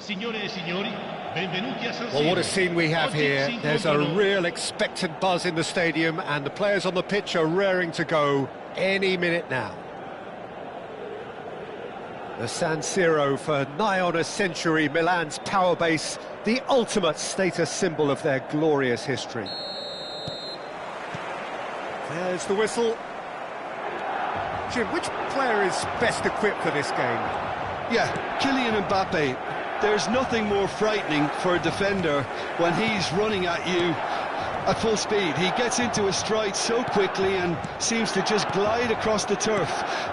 Signore e signori, benvenuti a San Siro. Well, what a scene we have Oggi here. si There's a incontrano real expectant buzz in the stadium, and the players on the pitch are raring to go any minute now. The San Siro, for nigh on a century, Milan's power base, the ultimate status symbol of their glorious history. There's the whistle. Jim, which player is best equipped for this game? Yeah, Kylian Mbappe. There's nothing more frightening for a defender when he's running at you at full speed. He gets into a stride so quickly and seems to just glide across the turf.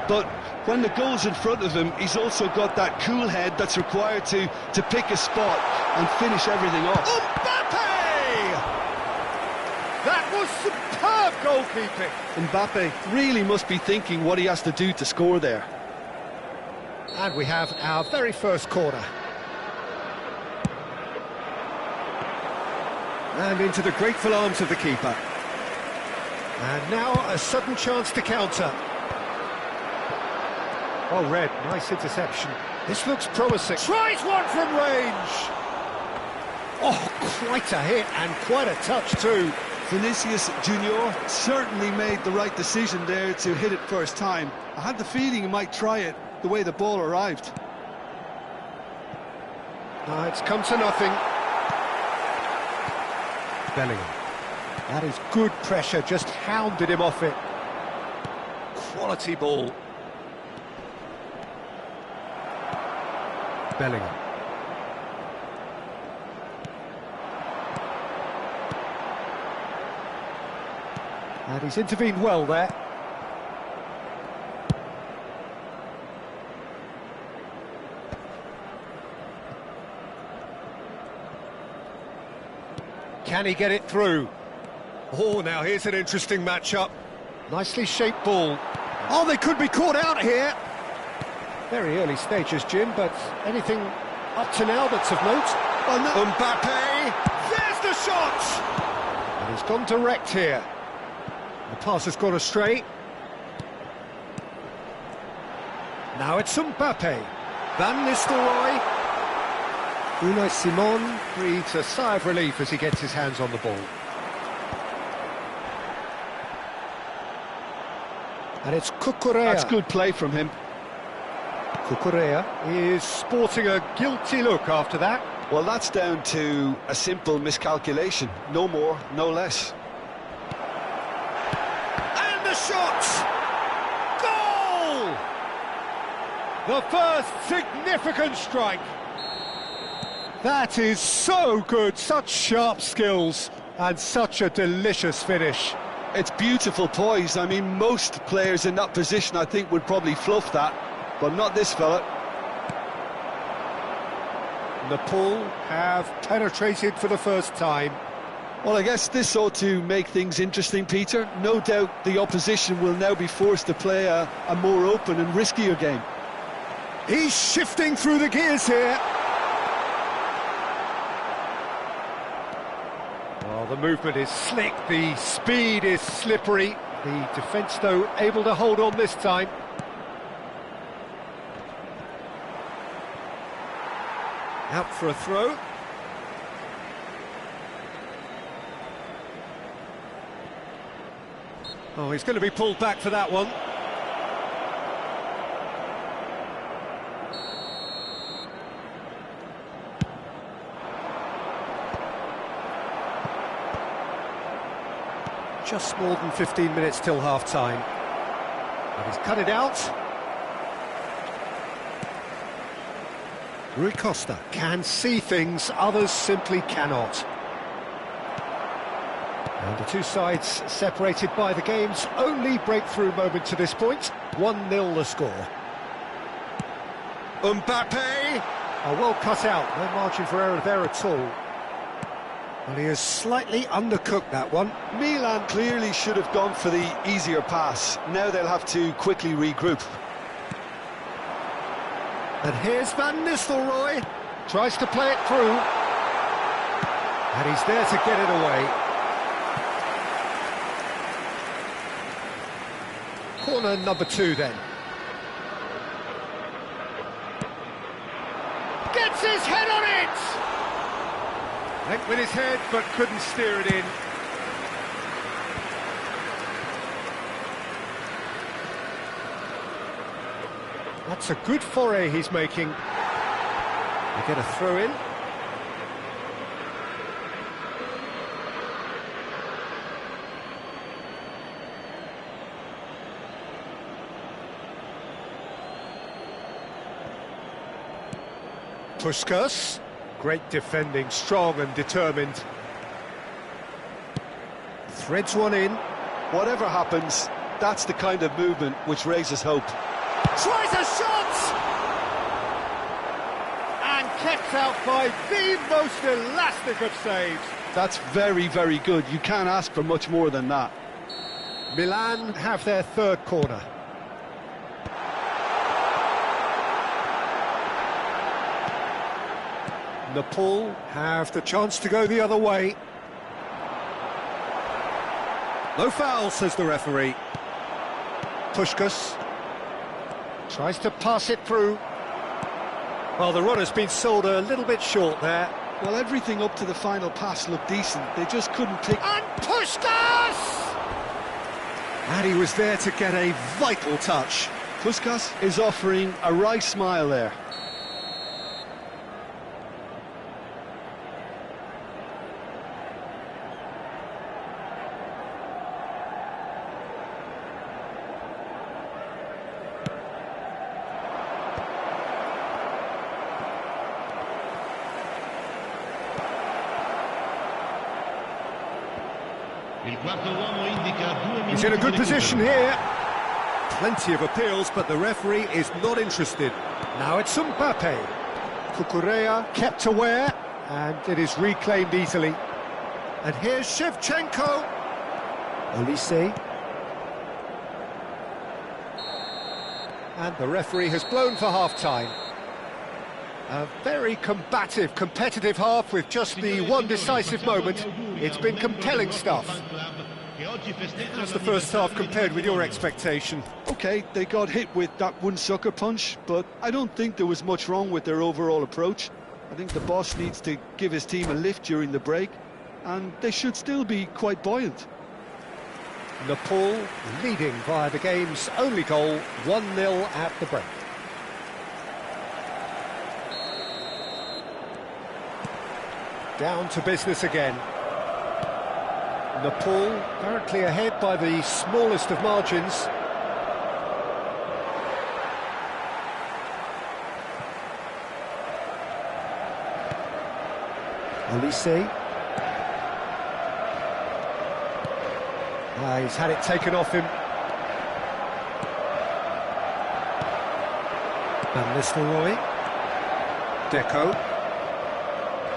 But when the goal's in front of him, he's also got that cool head that's required to pick a spot and finish everything off. Mbappe! That was superb goalkeeping. Mbappe really must be thinking what he has to do to score there. And we have our very first corner. And into the grateful arms of the keeper. And now a sudden chance to counter. Well read, nice interception. This looks promising. Tries one from range! Oh, quite a hit and quite a touch too. Vinicius Junior certainly made the right decision there to hit it first time. I had the feeling he might try it the way the ball arrived. It's come to nothing. Bellingham. That is good pressure, just hounded him off it. Quality ball. Bellingham. And he's intervened well there. Can he get it through? Oh, now here's an interesting matchup. Nicely shaped ball. Oh, they could be caught out here. Very early stages, Jim, but anything up to now that's of note? Oh, no. Mbappe! There's the shot! And he's gone direct here. The pass has gone astray. Now it's Mbappe. Van Nistelrooy. Unai Simon breathes a sigh of relief as he gets his hands on the ball. And it's Cucurella. That's good play from him. Cucurella is sporting a guilty look after that. Well, that's down to a simple miscalculation. No more, no less. And the shot! Goal! The first significant strike. That is so good, such sharp skills and such a delicious finish. It's beautiful poise. I mean, most players in that position, I think, would probably fluff that, but not this fella. Nepal have penetrated for the first time. Well, I guess this ought to make things interesting, Peter. No doubt the opposition will now be forced to play a more open and riskier game. He's shifting through the gears here. Well, the movement is slick, the speed is slippery. The defence, though, able to hold on this time. Out for a throw. Oh, he's going to be pulled back for that one. Just more than 15 minutes till half-time. And he's cut it out. Rui Costa can see things, others simply cannot. And the two sides separated by the game's only breakthrough moment to this point. 1-0 the score. Mbappe! Oh, well cut out, no margin for error there at all. Well, he has slightly undercooked that one. Milan clearly should have gone for the easier pass. Now they'll have to quickly regroup. And here's Van Nistelrooy. Tries to play it through. And he's there to get it away. Corner number 2 then. Gets his head on Went with his head, but couldn't steer it in. That's a good foray he's making. They get a throw in. Puskas, great defending, strong and determined. Threads one in. Whatever happens, that's the kind of movement which raises hope. Tries a shot! And kept out by the most elastic of saves. That's very, very good. You can't ask for much more than that. Milan have their third corner. Napoli have the chance to go the other way. No foul, says the referee. Puskas tries to pass it through. Well, the runner's been sold a little bit short there. Well, everything up to the final pass looked decent. They just couldn't pick... And Puskas! And he was there to get a vital touch. Puskas is offering a wry smile there. He's in a good position here. Plenty of appeals, but the referee is not interested. Now it's Mbappe. Kukurea kept aware, and it is reclaimed easily. And here's Shevchenko. Olise. And the referee has blown for half-time. A very combative, competitive half with just the one decisive moment. It's been compelling stuff. How's the first half compared with your expectation? OK, they got hit with that one sucker punch, but I don't think there was much wrong with their overall approach. I think the boss needs to give his team a lift during the break, and they should still be quite buoyant. Napoli leading via the game's only goal, 1-0 at the break. Down to business again. Napoli currently ahead by the smallest of margins. Olise. He's had it taken off him. Van Nistelrooy. Deco.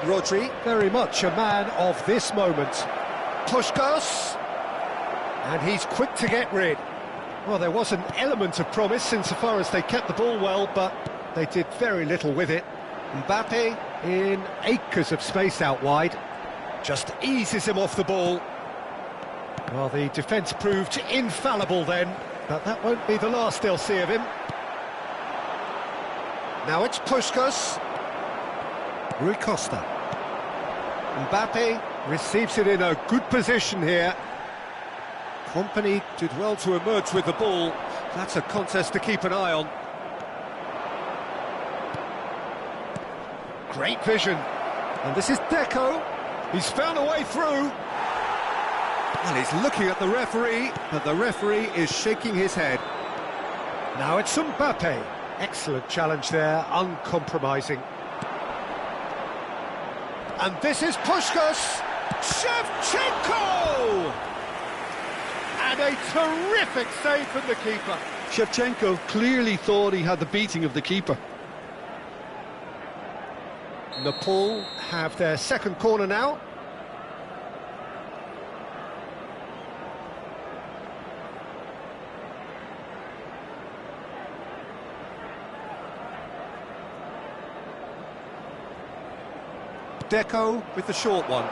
Rodri, very much a man of this moment. Puskas, and he's quick to get rid. Well, there was an element of promise insofar as they kept the ball well, but they did very little with it. Mbappe in acres of space out wide, just eases him off the ball. Well, the defence proved infallible then, but that won't be the last they'll see of him. Now it's Puskas. Rui Costa. Mbappe receives it in a good position here. Company did well to emerge with the ball. That's a contest to keep an eye on. Great vision. And this is Deco. He's found a way through. Well, he's looking at the referee, but the referee is shaking his head. Now it's Mbappe. Excellent challenge there, uncompromising. And this is Puskas. Shevchenko! And a terrific save from the keeper. Shevchenko clearly thought he had the beating of the keeper. Napoli have their second corner now. Deco with the short one.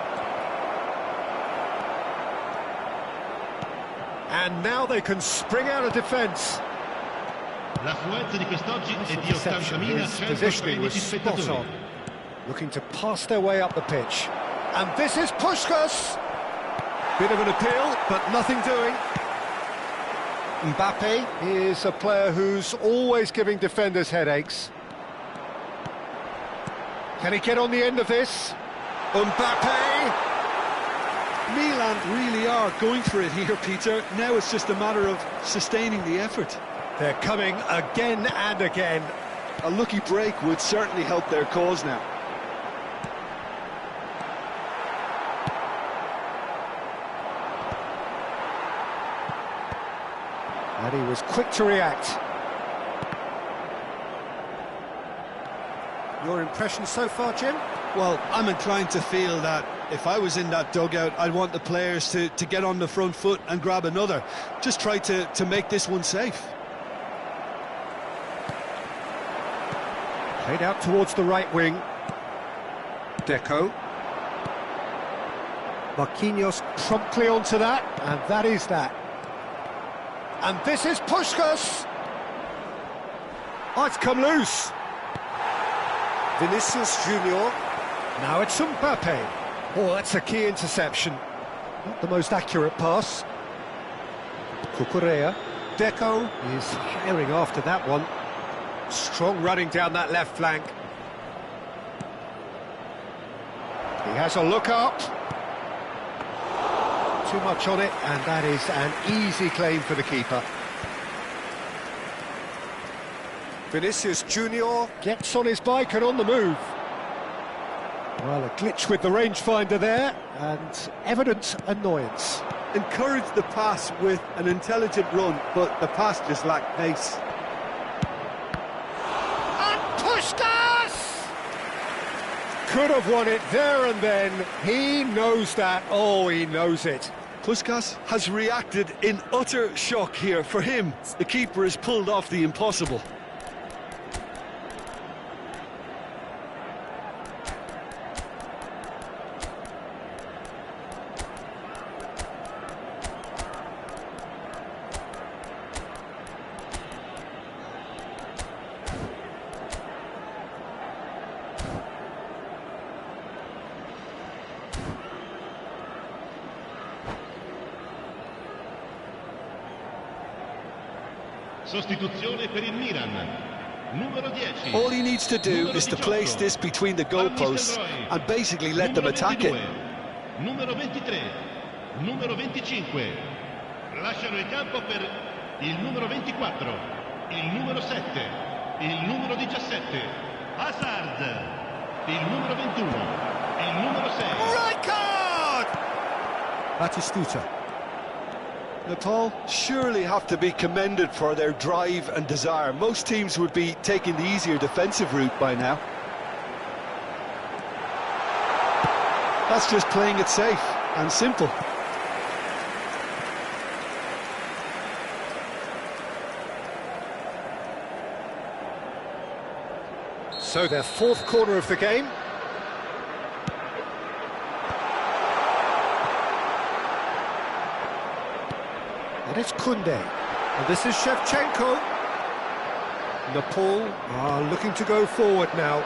And now they can spring out of defence. His positioning was spot on. Looking to pass their way up the pitch. And this is Puskás. Bit of an appeal, but nothing doing. Mbappe is a player who's always giving defenders headaches. Can he get on the end of this? Mbappe! Milan really are going for it here, Peter. Now it's just a matter of sustaining the effort. They're coming again and again. A lucky break would certainly help their cause now. And he was quick to react. Your impression so far, Jim? Well, I'm inclined to feel that if I was in that dugout, I'd want the players to get on the front foot and grab another. Just try to make this one safe. Played out towards the right wing. Deco. Marquinhos promptly onto that, and that is that. And this is Puskás. Oh, it's come loose. Vinicius Junior. Now it's Mbappe. Oh, that's a key interception. Not the most accurate pass. Cucurella. Deco is herring after that one. Strong running down that left flank. He has a look up. Too much on it, and that is an easy claim for the keeper. Vinicius Junior gets on his bike and on the move. Well, a glitch with the rangefinder there, and evident annoyance. Encourage the pass with an intelligent run, but the pass just lacked pace. And Puskás! Could have won it there and then. He knows that. Oh, he knows it. Puskás has reacted in utter shock here. For him, the keeper has pulled off the impossible. Sostituzione per il Milan. Numero 10. All he needs to do is to place this between the goalposts and basically let them attack it. Numero 23. Numero 25. Lasciano il campo per il numero 24. Il numero 7. Il numero 17. Hazard. Il numero 21. Il numero 6. Right card! Batistuta. Nepal surely have to be commended for their drive and desire. Most teams would be taking the easier defensive route by now. That's just playing it safe and simple. So their fourth corner of the game. And it's Koundé. And this is Shevchenko. Nepal are looking to go forward now.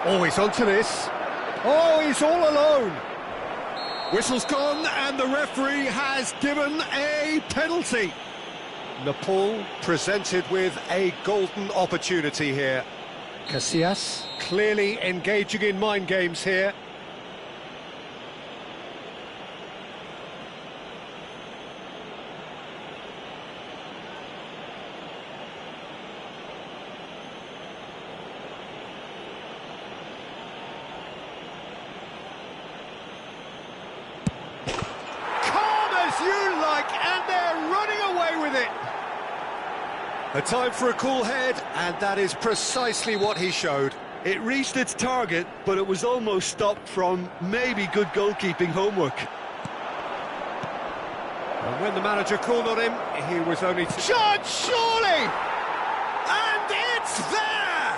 Oh, he's onto this. Oh, he's all alone. Whistle's gone, and the referee has given a penalty. Nepal presented with a golden opportunity here. Casillas clearly engaging in mind games here. You like, and they're running away with it. A time for a cool head, and that is precisely what he showed. It reached its target, but it was almost stopped from maybe good goalkeeping homework. And when the manager called on him, he was only to... Shot, surely! And it's there!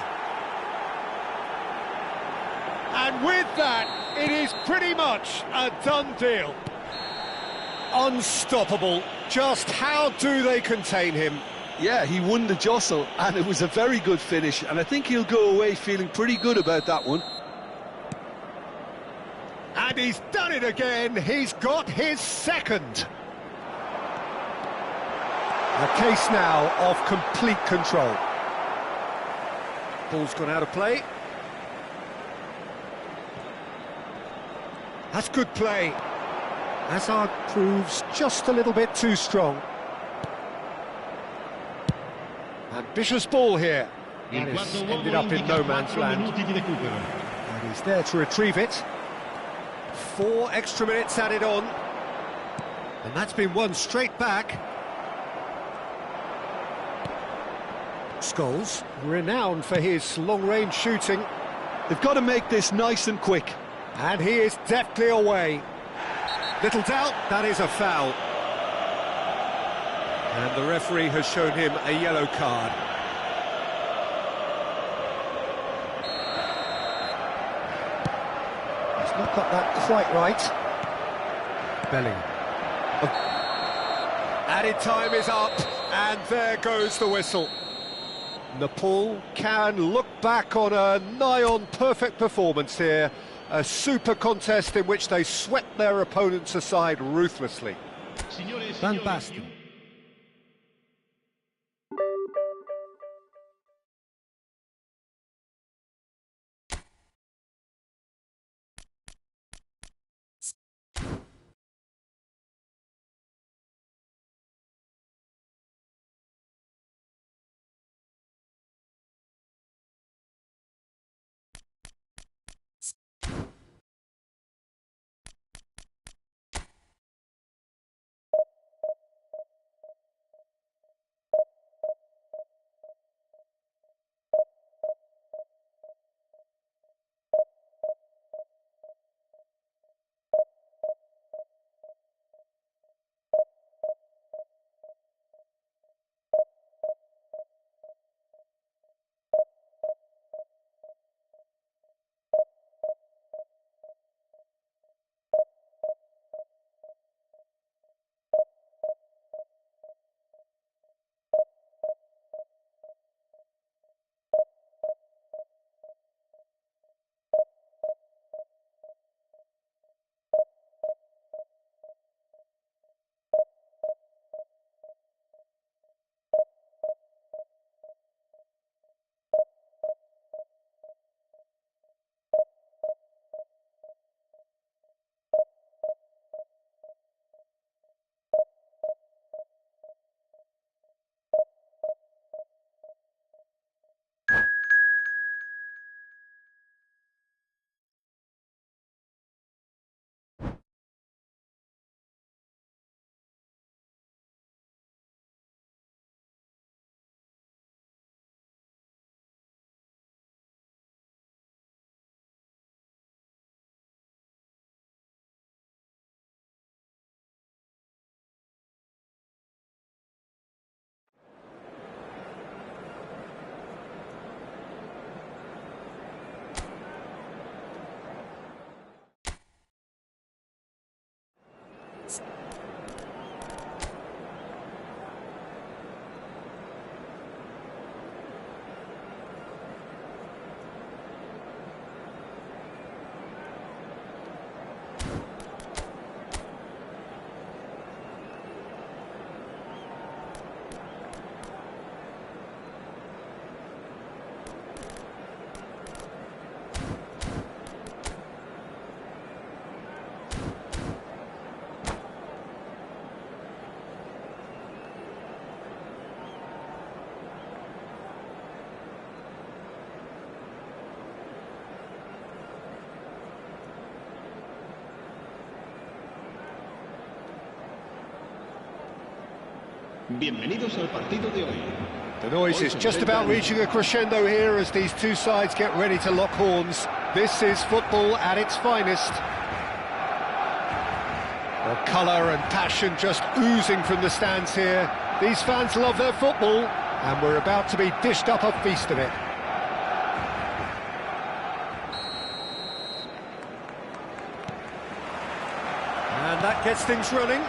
And with that, it is pretty much a done deal. Unstoppable. Just how do they contain him? Yeah, he won the jostle, and it was a very good finish, and I think he'll go away feeling pretty good about that one. And he's done it again. He's got his second. A case now of complete control. Ball's gone out of play. That's good play. Hazard proves just a little bit too strong. Ambitious ball here. And it's ended up in no man's land. And he's there to retrieve it. 4 extra minutes added on. And that's been won straight back. Scholes, renowned for his long-range shooting. They've got to make this nice and quick. And he is deftly away. Little doubt, that is a foul. And the referee has shown him a yellow card. He's not got that quite right. Bellingham. Added time is up, and there goes the whistle. Nepal can look back on a nigh-on perfect performance here. A super contest in which they swept their opponents aside ruthlessly. Van Basten. Bienvenidos al partido de hoy. The noise is just about reaching a crescendo here as these two sides get ready to lock horns. This is football at its finest. Well, colour and passion just oozing from the stands here. These fans love their football, and we're about to be dished up a feast of it. And that gets things running.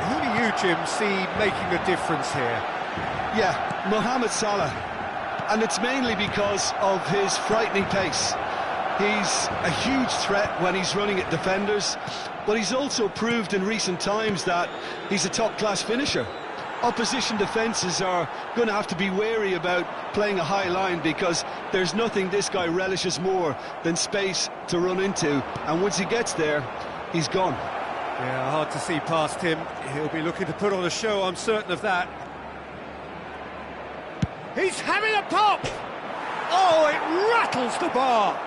Who do you, Jim, see making a difference here? Yeah, Mohamed Salah. And it's mainly because of his frightening pace. He's a huge threat when he's running at defenders, but he's also proved in recent times that he's a top-class finisher. Opposition defences are going to have to be wary about playing a high line, because there's nothing this guy relishes more than space to run into, and once he gets there, he's gone. Yeah, hard to see past him. He'll be looking to put on a show, I'm certain of that. He's having a pop! Oh, it rattles the bar!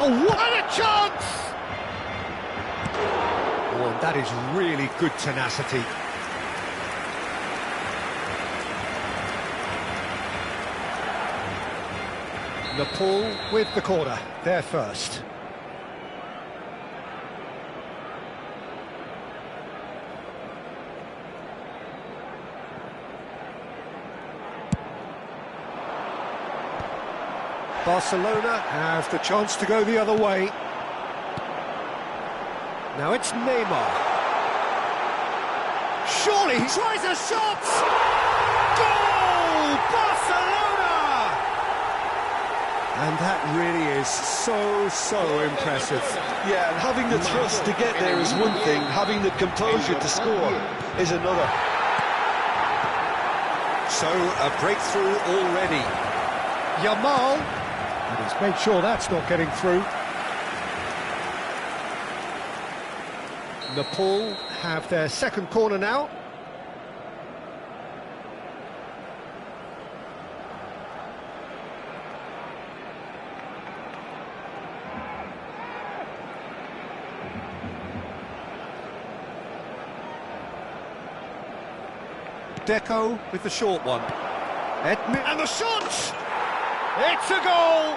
Oh, what a chance! Oh, and that is really good tenacity. Nepal with the corner, there first. Barcelona have the chance to go the other way. Now it's Neymar. Surely he tries a shot! Goal! Barcelona! And that really is so impressive. Yeah, and having the thrust to get there is one thing, having the composure to score is another. So, a breakthrough already. Yamal. And he's made sure that's not getting through. Nepal have their second corner now. Deco with the short one. And the shot! It's a goal!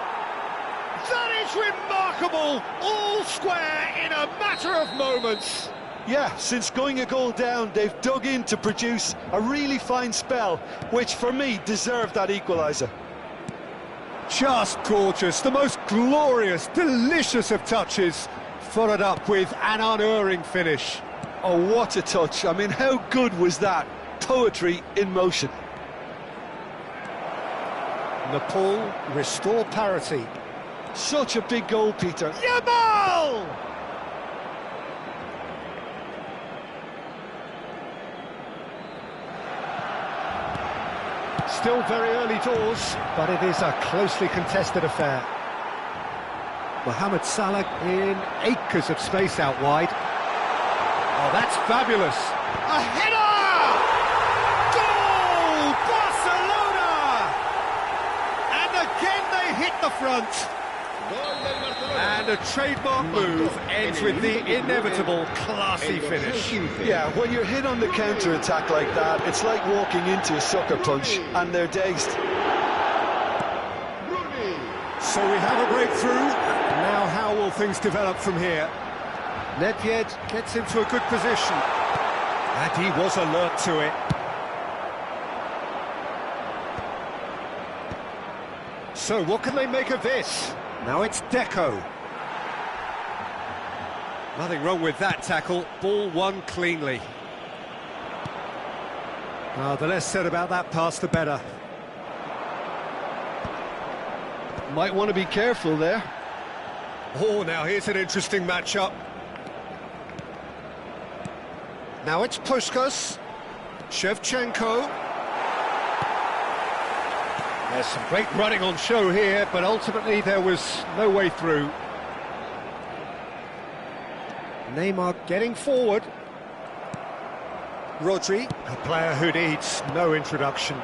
That is remarkable! All square in a matter of moments. Yeah, since going a goal down, they've dug in to produce a really fine spell, which for me deserved that equaliser. Just gorgeous, the most glorious, delicious of touches, followed up with an unerring finish. Oh, what a touch. I mean, how good was that? Poetry in motion. Nepal restore parity. Such a big goal, Peter. Yamal! Still very early doors, but it is a closely contested affair. Mohamed Salah in acres of space out wide. Oh, that's fabulous. A header! Goal! Barcelona! And again they hit the front. And a trademark move ends with the inevitable classy finish. Yeah, when you're hit on the counter-attack like that, it's like walking into a sucker punch, and they're dazed. So we have a breakthrough. Now how will things develop from here? Nedved gets into a good position. And he was alert to it. So what can they make of this? Now it's Deco. Nothing wrong with that tackle. Ball won cleanly. The less said about that pass, the better. Might want to be careful there. Oh, now here's an interesting matchup. Now it's Puskas. Shevchenko. There's some great running on show here, but ultimately there was no way through. Neymar getting forward. Rodri, a player who needs no introduction.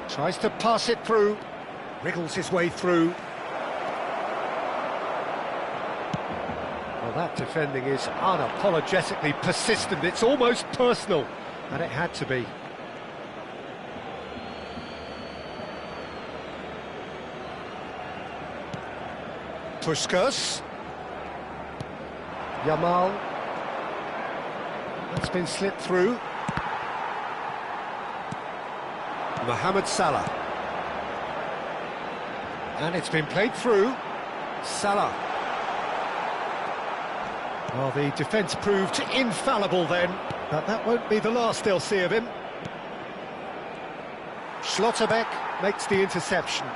Tries to pass it through. Wriggles his way through. Well, that defending is unapologetically persistent. It's almost personal, and it had to be. Puskas. Yamal. That's been slipped through. Mohamed Salah. And it's been played through. Salah. Well, the defence proved infallible then, but that won't be the last they'll see of him. Schlotterbeck makes the interception.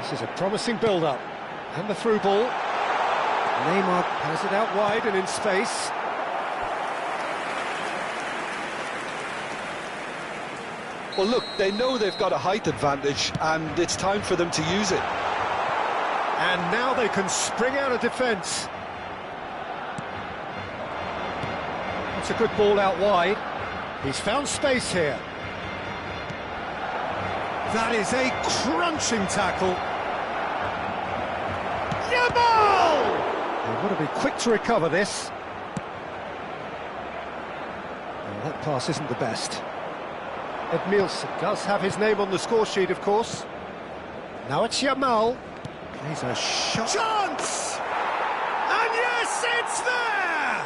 This is a promising build-up. And the through ball. Neymar has it out wide and in space. Well, look, they know they've got a height advantage, and it's time for them to use it. And now they can spring out of defence. That's a good ball out wide. He's found space here. That is a crunching tackle. Yamal! They've got to be quick to recover this. Well, that pass isn't the best. Edmilson does have his name on the score sheet, of course. Now it's Yamal. Plays a shot. Chance! And yes, it's there!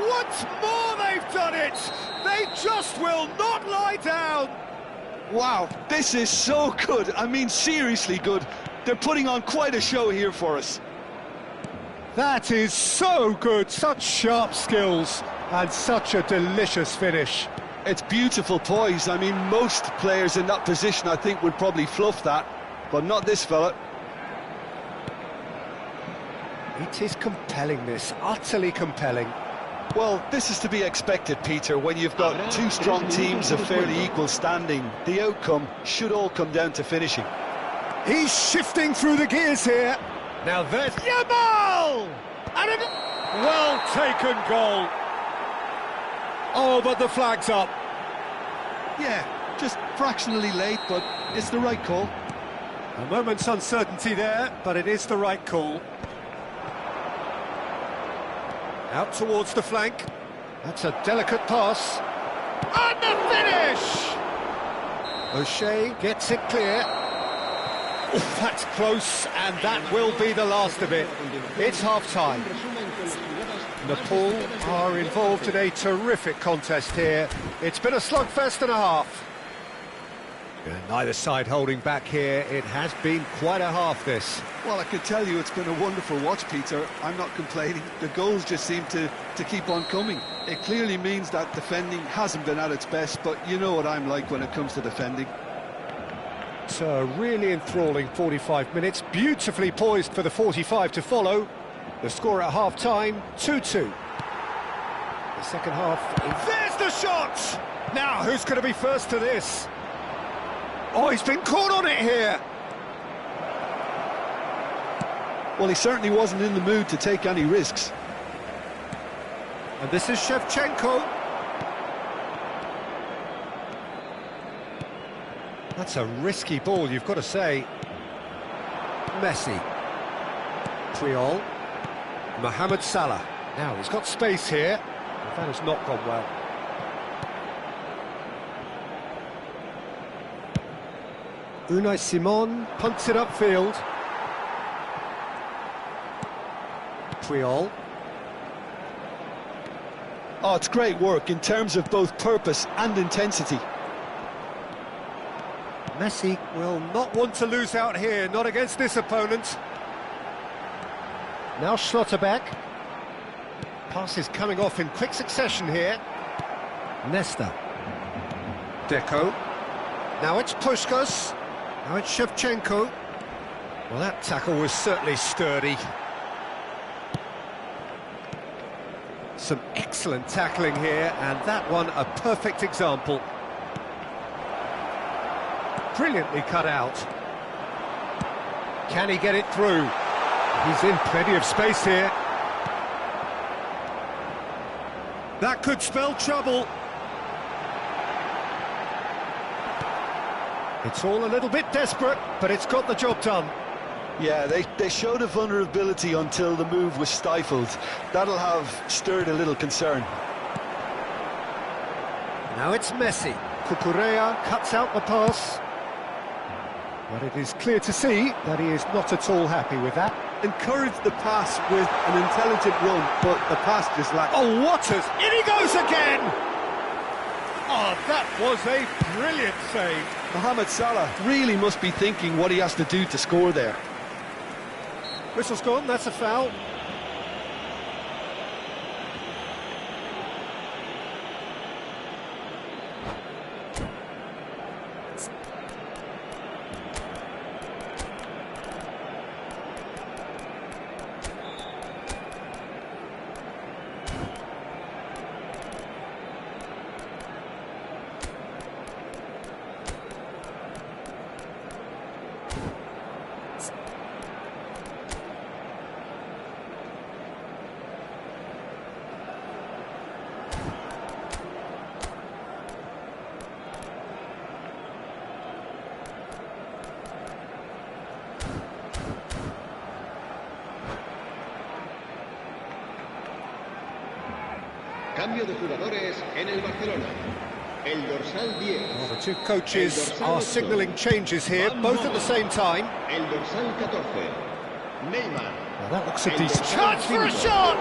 Once more they've done it! They just will not lie down! Wow, this is so good. I mean, seriously good. They're putting on quite a show here for us. That is so good. Such sharp skills and such a delicious finish. It's beautiful poise. I mean, most players in that position, I think, would probably fluff that, but not this fella. It is compelling, this, utterly compelling. Well, this is to be expected, Peter, when you've got two strong teams of fairly equal standing. The outcome should all come down to finishing. He's shifting through the gears here. Now there's Yamal! And a well-taken goal. Oh, but the flag's up. Yeah, just fractionally late, but it's the right call. A moment's uncertainty there, but it is the right call. Out towards the flank. That's a delicate pass. And the finish! O'Shea gets it clear. Oof, that's close, and that will be the last of it. It's half-time. Nepal are involved in a terrific contest here. It's been a slugfest and a half. And neither side holding back here. It has been quite a half, this. Well, I can tell you it's been a wonderful watch, Peter. I'm not complaining. The goals just seem to keep on coming. It clearly means that defending hasn't been at its best, but you know what I'm like when it comes to defending. It's a really enthralling 45 minutes, beautifully poised for the 45 to follow. The score at half-time, 2-2. The second half... There's the shot! Now, who's going to be first to this? Oh, he's been caught on it here! Well, he certainly wasn't in the mood to take any risks. And this is Shevchenko. That's a risky ball, you've got to say. Messi. Puyol. Mohamed Salah. Now, he's got space here. That has not gone well. Unai Simon punts it upfield. Puyol. Oh, it's great work in terms of both purpose and intensity. Messi will not want to lose out here, not against this opponent. Now Schlotterbeck. Pass is coming off in quick succession here. Nesta. Deco. Now it's Puskás. Now it's Shevchenko. Well, that tackle was certainly sturdy. Some excellent tackling here, and that one a perfect example. Brilliantly cut out. Can he get it through? He's in plenty of space here. That could spell trouble. It's all a little bit desperate, but it's got the job done. Yeah, they showed a vulnerability until the move was stifled. That'll have stirred a little concern. Now it's Messi. Cucurella cuts out the pass. But it is clear to see that he is not at all happy with that. Encouraged the pass with an intelligent run, but the pass just lacked... Oh, Waters! In he goes again! Oh, that was a brilliant save. Mohamed Salah really must be thinking what he has to do to score there. Whistle's gone, that's a foul. Cambio de jugadores en el Barcelona. El dorsal 10. Well, the two coaches are signalling changes here, both at the same time. El dorsal 14. Neymar. Well, that looks a decent chance for a shot!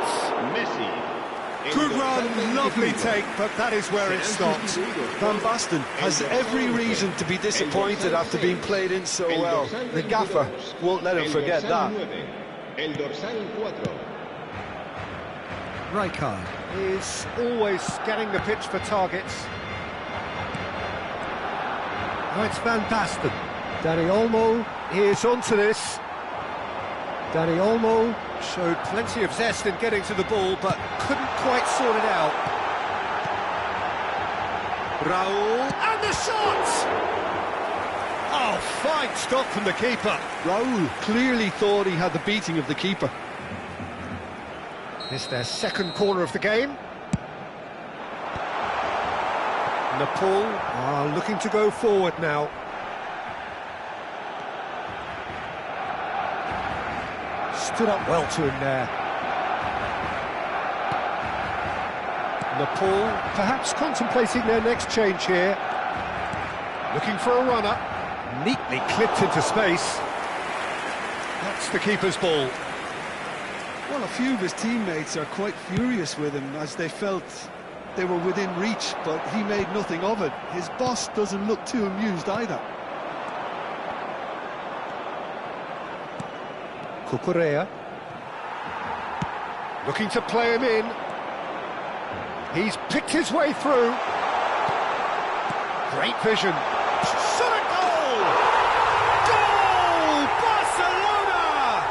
Messi. Good run, lovely take, but that is where it stops. Van Basten has every reason to be disappointed after being played in so well. The gaffer won't let him forget that. El dorsal 4. Rijkaard. Is always scanning the pitch for targets. Now it's Van Basten. Dani Olmo is onto this. Dani Olmo showed plenty of zest in getting to the ball, but couldn't quite sort it out. Raul, and the shot! Oh, fine stop from the keeper. Raul clearly thought he had the beating of the keeper. It's their second corner of the game. Nepal are looking to go forward now. Stood up well to him there. Nepal perhaps contemplating their next change here. Looking for a runner. Neatly clipped into space. That's the keeper's ball. Well, a few of his teammates are quite furious with him as they felt they were within reach, but he made nothing of it. His boss doesn't look too amused either. Cucurella. Looking to play him in. He's picked his way through. Great vision. Shot a goal! Goal! Barcelona!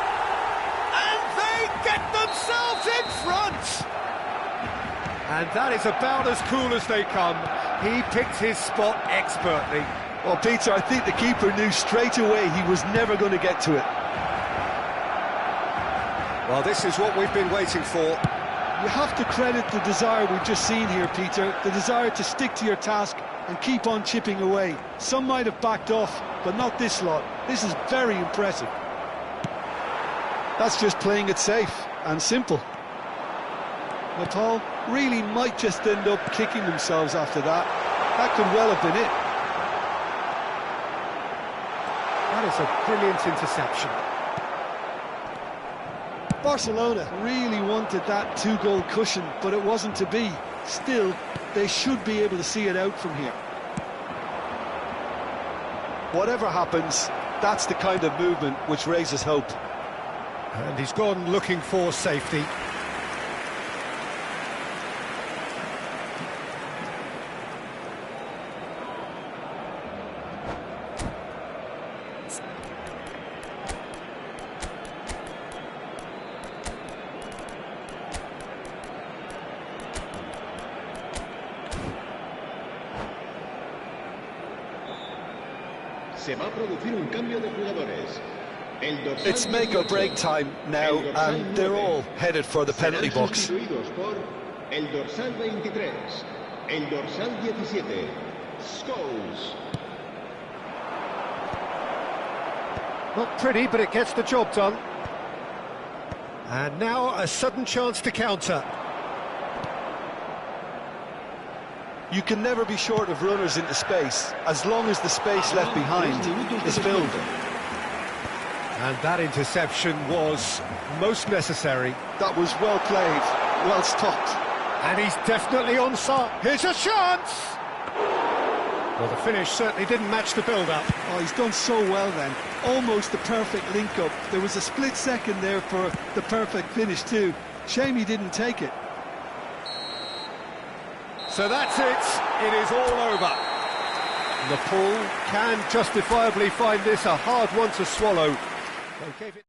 And they get themselves in front! And that is about as cool as they come. He picked his spot expertly. Well, Peter, I think the keeper knew straight away he was never going to get to it. Well, this is what we've been waiting for. You have to credit the desire we've just seen here, Peter. The desire to stick to your task and keep on chipping away. Some might have backed off, but not this lot. This is very impressive. That's just playing it safe and simple. Nepal really might just end up kicking themselves after that. That could well have been it. That is a brilliant interception. Barcelona really wanted that two-goal cushion, but it wasn't to be. Still, they should be able to see it out from here. Whatever happens, that's the kind of movement which raises hope. And he's gone looking for safety. Se va a producir un cambio de jugadores. It's make or break time now, and they're all headed for the penalty box. Sustituidos por el dorsal 23, el dorsal 17, Scholes. Not pretty, but it gets the job done. And now a sudden chance to counter. You can never be short of runners into space, as long as the space left behind is filled. And that interception was most necessary. That was well played, well stopped. And he's definitely onside. Here's a chance! Well, the finish certainly didn't match the build-up. Oh, he's done so well then. Almost the perfect link-up. There was a split second there for the perfect finish too. Shame he didn't take it. So that's it. It is all over. Nepal can justifiably find this a hard one to swallow. They gave it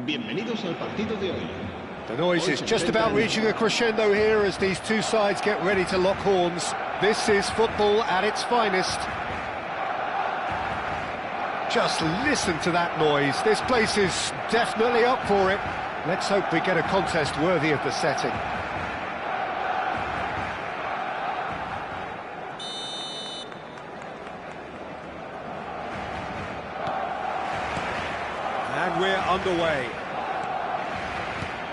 Bienvenidos al partido de hoy. The noise is just about reaching a crescendo here as these two sides get ready to lock horns. This is football at its finest. Just listen to that noise. This place is definitely up for it. Let's hope we get a contest worthy of the setting. And we're underway.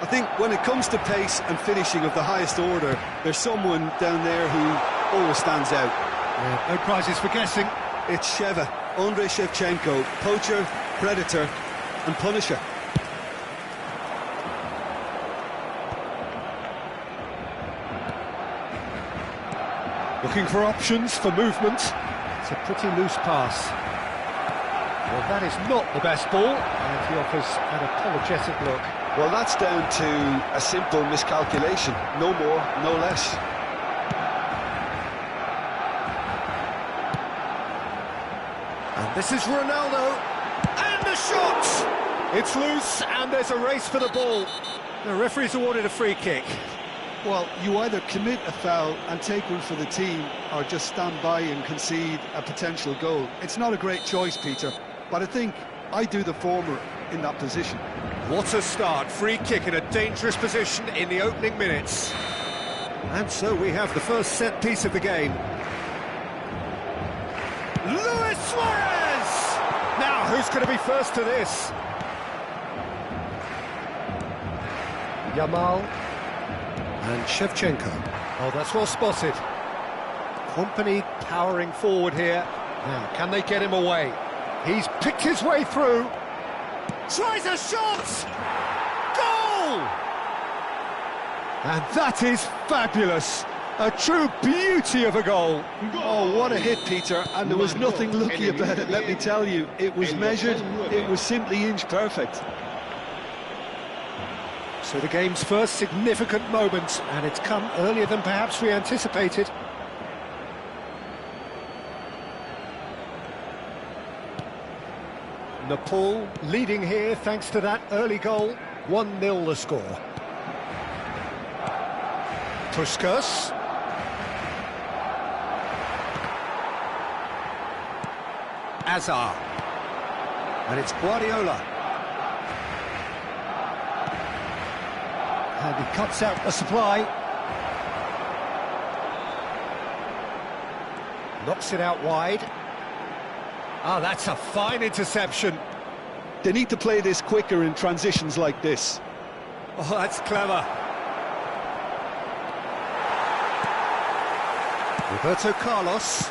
I think when it comes to pace and finishing of the highest order, there's someone down there who always stands out. Yeah, no prizes for guessing. It's Sheva, Andrei Shevchenko, poacher, predator and punisher. Looking for options for movement. It's a pretty loose pass. Well, that is not the best ball, and he offers an apologetic look. Well, that's down to a simple miscalculation. No more, no less. And this is Ronaldo. And the shot! It's loose, and there's a race for the ball. The referee's awarded a free kick. Well, you either commit a foul and take one for the team, or just stand by and concede a potential goal. It's not a great choice, Peter, but I think I do the former in that position. What a start. Free kick in a dangerous position in the opening minutes. And so we have the first set piece of the game. Luis Suarez! Now, who's going to be first to this? Yamal and Shevchenko. Oh, that's well spotted. Company powering forward here. Now, can they get him away? He's picked his way through. Tries a shot! Goal! And that is fabulous. A true beauty of a goal. Oh, what a hit, Peter. And there was nothing lucky about it, let me tell you. It was measured, it was simply inch perfect. So the game's first significant moment, and it's come earlier than perhaps we anticipated. Nepal leading here thanks to that early goal. 1-0 the score. Puskas. Azar. And it's Guardiola. And he cuts out the supply. Knocks it out wide. Ah, that's a fine interception. They need to play this quicker in transitions like this. Oh, that's clever. Roberto Carlos.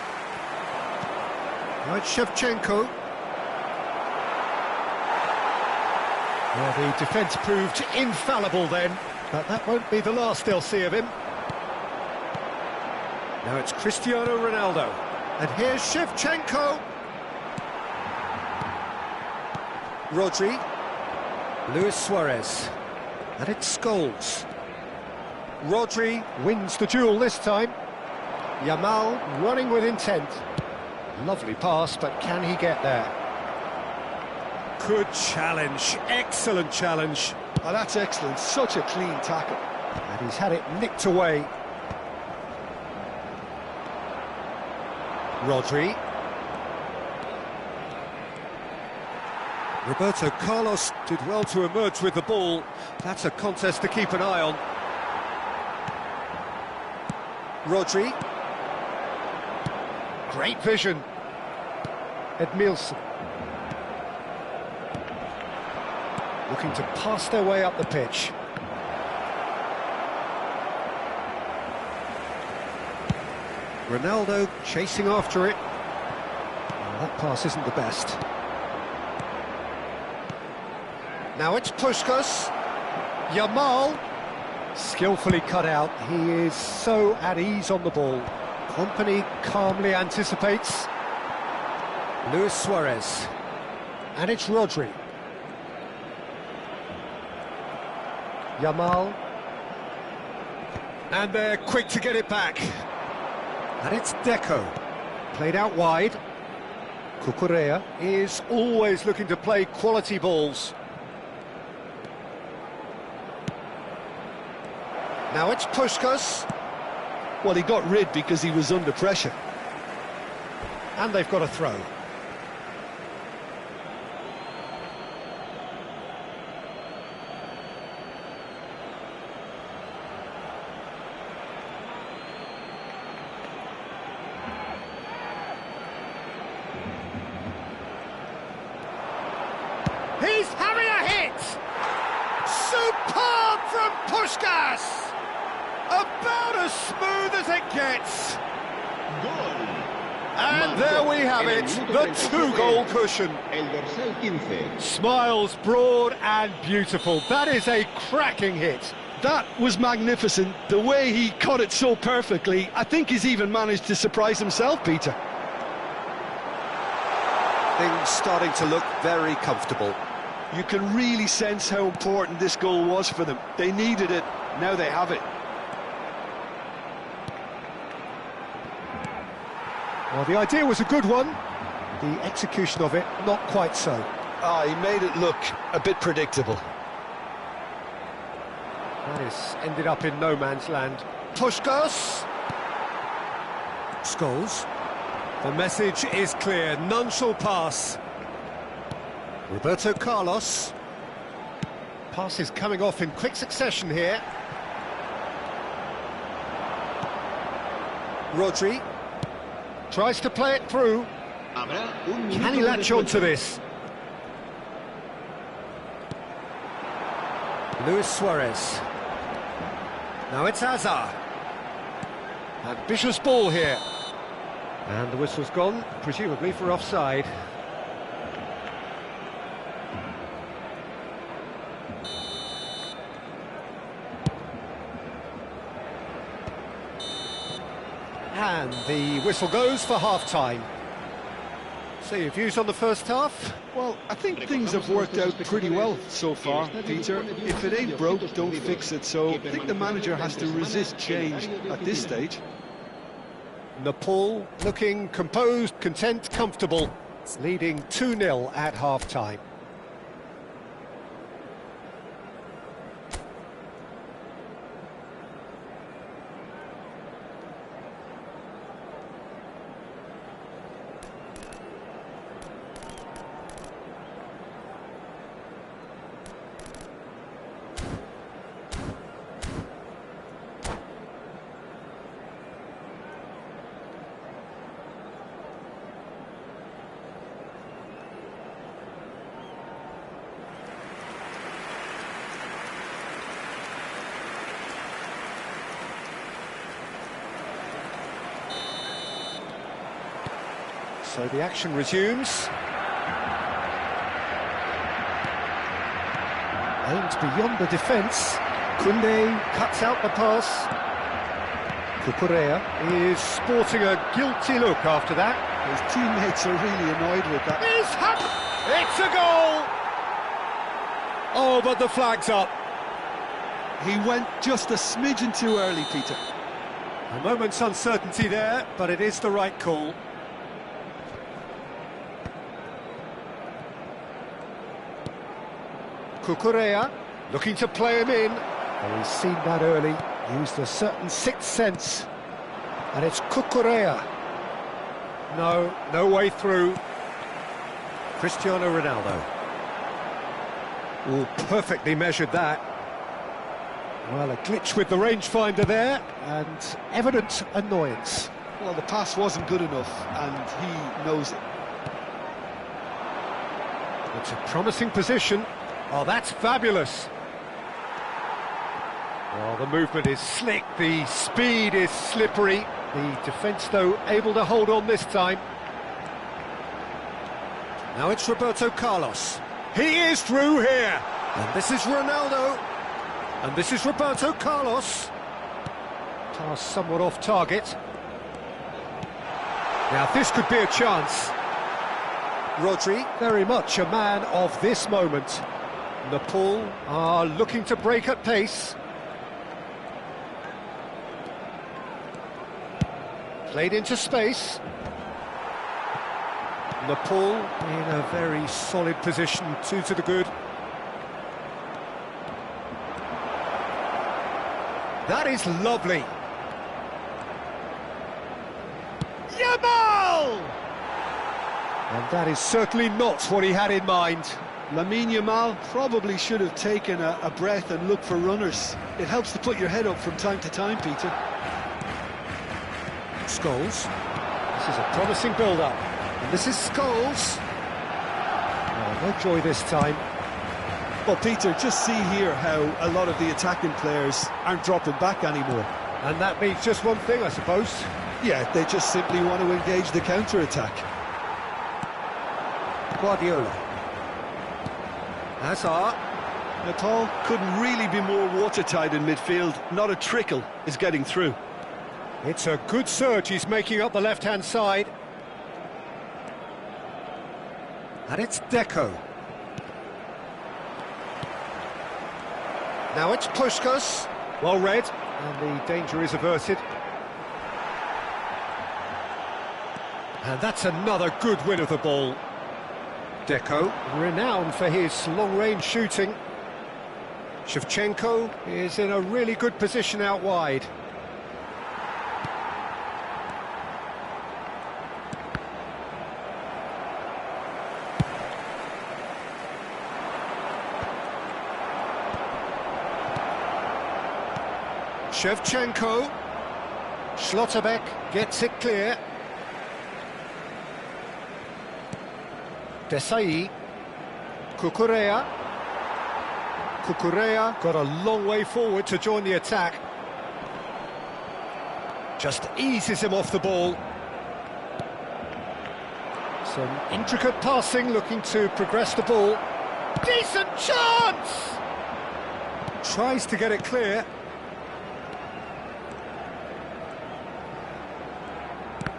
Now it's Shevchenko. Well, the defence proved infallible then, but that won't be the last they'll see of him. Now it's Cristiano Ronaldo. And here's Shevchenko. Rodri. Luis Suarez. And it's Scholes. Rodri wins the duel this time. Yamal running with intent. Lovely pass, but can he get there? Good challenge, excellent challenge. Oh, that's excellent, such a clean tackle. And he's had it nicked away. Rodri. Roberto Carlos did well to emerge with the ball. That's a contest to keep an eye on. Rodri. Great vision. Edmilson. Looking to pass their way up the pitch. Ronaldo chasing after it. Oh, that pass isn't the best. Now it's Puskas. Yamal. Skillfully cut out. He is so at ease on the ball. Company calmly anticipates. Luis Suarez. And it's Rodri. Yamal. And they're quick to get it back. And it's Deco. Played out wide. Cucurella is always looking to play quality balls. Now it's Puskás. Well, he got rid because he was under pressure. And they've got a throw. He's having a hit! Superb from Puskás! About as smooth as it gets. Gol. And there we have it, the two-goal cushion. El dorsal 15. Smiles broad and beautiful. That is a cracking hit. That was magnificent. The way he cut it so perfectly, I think he's even managed to surprise himself, Peter. Things starting to look very comfortable. You can really sense how important this goal was for them. They needed it, now they have it. Well, the idea was a good one. The execution of it, not quite so. He made it look a bit predictable. That is ended up in no man's land. Puskás. Scholes. The message is clear, none shall pass. Roberto Carlos. Pass is coming off in quick succession here. Rodri. Tries to play it through. Can he latch on to this? Luis Suarez. Now it's Hazard. Ambitious ball here. And the whistle's gone, presumably for offside. And the whistle goes for half-time. So your views on the first half? Well, I think things have worked out pretty well so far, Peter. If it ain't broke, don't fix it. So I think the manager has to resist change at this stage. Nepal looking composed, content, comfortable. It's leading 2-0 at half-time. So the action resumes. Aims beyond the defence. Koundé cuts out the pass. Cucurella is sporting a guilty look after that. His teammates are really annoyed with that. It's a goal! Oh, but the flag's up. He went just a smidgen too early, Peter. A moment's uncertainty there, but it is the right call. Cucurella looking to play him in. Oh, he's seen that early, used a certain sixth sense. And it's Cucurella. No way through. Cristiano Ronaldo. Oh, perfectly measured that. Well, a glitch with the rangefinder there, and evident annoyance. Well, the pass wasn't good enough, and he knows it. It's a promising position. Oh, that's fabulous. Well, the movement is slick, the speed is slippery. The defence, though, able to hold on this time. Now it's Roberto Carlos. He is through here. And this is Ronaldo. And this is Roberto Carlos. Pass somewhat off target. Now this could be a chance. Rodri, very much a man of this moment. Nepal are looking to break at pace. Played into space. Nepal in a very solid position, 2 to the good. That is lovely. Yamal! And that is certainly not what he had in mind. Lamine Yamal probably should have taken a breath and looked for runners. It helps to put your head up from time to time, Peter. Scholes. This is a promising build-up. And this is Scholes. Oh, no joy this time. Well, Peter, just see here how a lot of the attacking players aren't dropping back anymore. And that means just one thing, I suppose. Yeah, they just simply want to engage the counter-attack. Guardiola. Hazard. Paul couldn't really be more watertight in midfield. Not a trickle is getting through. It's a good surge he's making up the left-hand side. And it's Deco. Now it's Puskás. Well read, and the danger is averted. And that's another good win of the ball. Deco, renowned for his long-range shooting. Shevchenko is in a really good position out wide. Shevchenko. Schlotterbeck gets it clear. Desai. Cucurella. Cucurella got a long way forward to join the attack. Just eases him off the ball. Some intricate passing, looking to progress the ball. Decent chance! Tries to get it clear.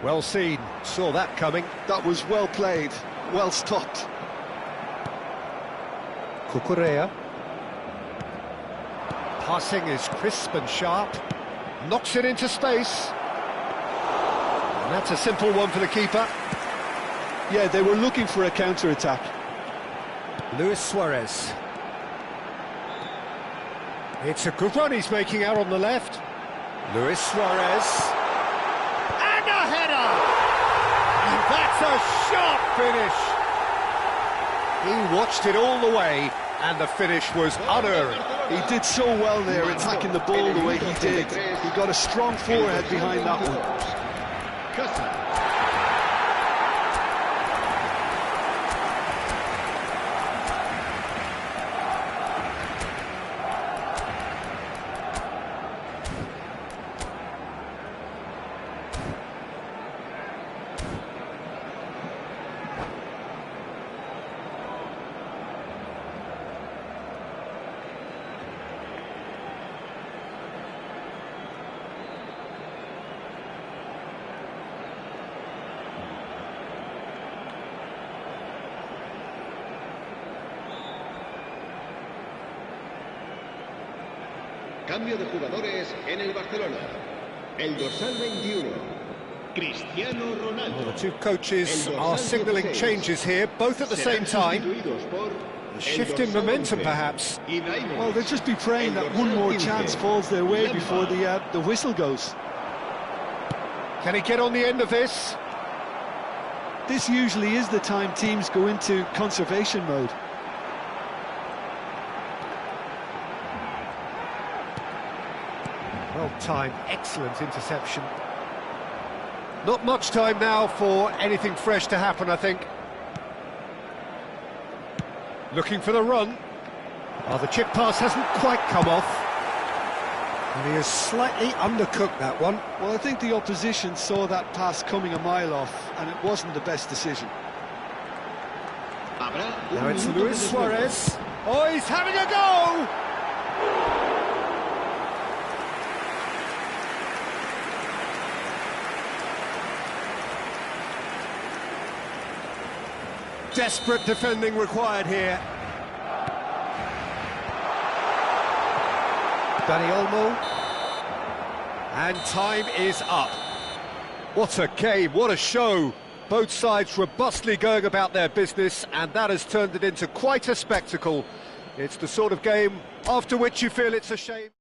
Well seen, saw that coming. That was well played, well stopped. Cucurella. Passing is crisp and sharp. Knocks it into space. And that's a simple one for the keeper. Yeah, they were looking for a counter-attack. Luis Suarez. It's a good run he's making out on the left. Luis Suarez. And a header! And that's a sharp finish! He watched it all the way, and the finish was unerring. He did so well there, attacking the ball the way he did. He got a strong forehead behind that one. Cambio de jugadores en el Barcelona. El dorsal 21, Cristiano Ronaldo. Well, the two coaches are signalling changes here, both at the same time. A shift in momentum, perhaps. Well, they'll just be praying that one more chance falls their way before the whistle goes. Can he get on the end of this? This usually is the time teams go into conservation mode. Well-timed, excellent interception. Not much time now for anything fresh to happen, I think. Looking for the run. Oh, the chip pass hasn't quite come off. And he has slightly undercooked that one. Well, I think the opposition saw that pass coming a mile off, and it wasn't the best decision. Now it's Luis Suarez. Oh, he's having a go! Desperate defending required here. Dani Olmo. And time is up. What a game, what a show. Both sides robustly going about their business, and that has turned it into quite a spectacle. It's the sort of game after which you feel it's a shame.